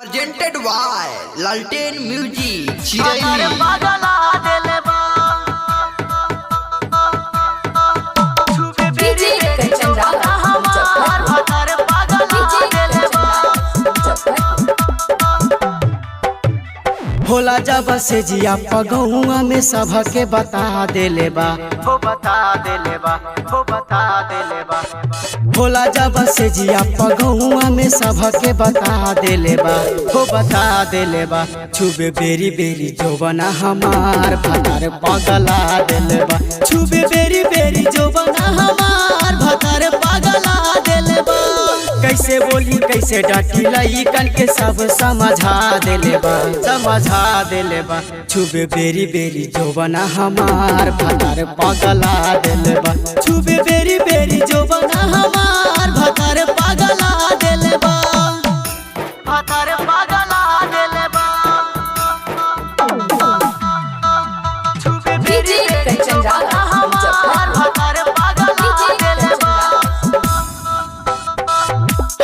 Presented by Lalten Music. होला जब से जिया पगौआ में सबके बता देले बा हो बता देले बा हो बता देले बा। होला जब से जिया पगौआ में सबके बता देले बा हो बता देले बा। छुबे बेरी बेरी जोबना हमार भतार पगला देले बा। छुबे बेरी बेरी जोबना हमार भतार पगला देले बा। कैसे बोली कैसे डांटी लइकन के सब समझा देले बा समझा देले बा। छुबे बेरी बेरी जोबना हमार भतार पगला देले बा। छुबे बेरी बेरी जोबना हमार भतार पगला देले बा भतार पगला देले बा। छुबे बेरी बेरी जोबना हमार भतार पगला देले बा।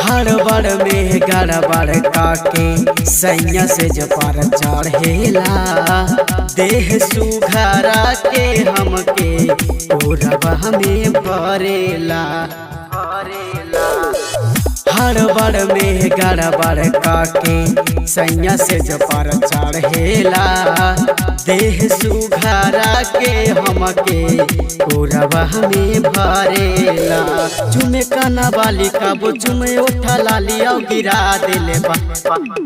हड़बड़ में गड़बड़ काके सैया से जपार चढ़ेला। देह सुघरा के हमके ओरबा में भरेला। हड़बड़ में गड़बड़ काके सैया से जपार चढ़ेला। देह सुघरा के हमके ओरबा में भरेला। चुमे काना वाली काबो चुमे उठा लालिया गिरा देले बा।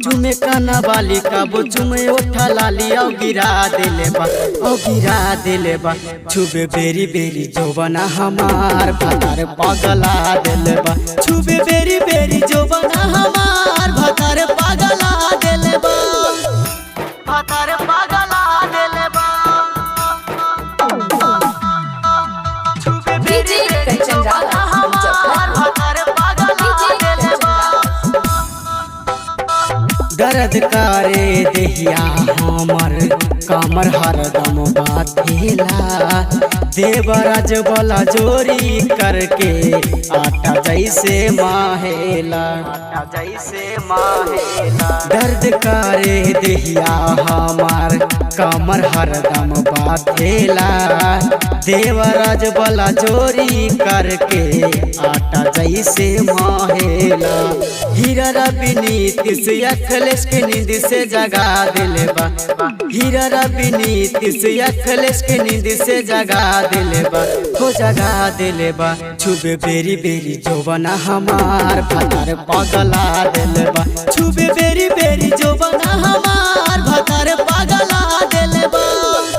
चुमे काना वाली काबो चुमे उठा लालिया गिरा देले बा ओ गिरा देले बा। छुबे बेरी बेरी जोबना हमार भतार पगला देले बा। छुबे बेरी बेरी जोबना हमार भतार पगला देले बा भतार पगला देले बा। छुबे बेरी बेरी जोबना हमार भतार पगला देले बा। दर्द करे देहिया हमर कमर हरदम बाथेला। देवराज वाला जोरी करके आटा जैसे माहेला आटा जैसे माहेला। दर्द करे देहिया हमार कमर हरदम बाथेला। देवराज वाला जोरी करके आटा जैसे माहेला। हीरा रबिनीत से अखलेश के नींद से जगा दिले बा। हीरा रबिनीत से अखलेश के नींद से जगा दिले बा हो जगा दिले बा। छुबे बेरी बेरी जोबना हमार भतार पगला दिले बा। छुबे बेरी बेरी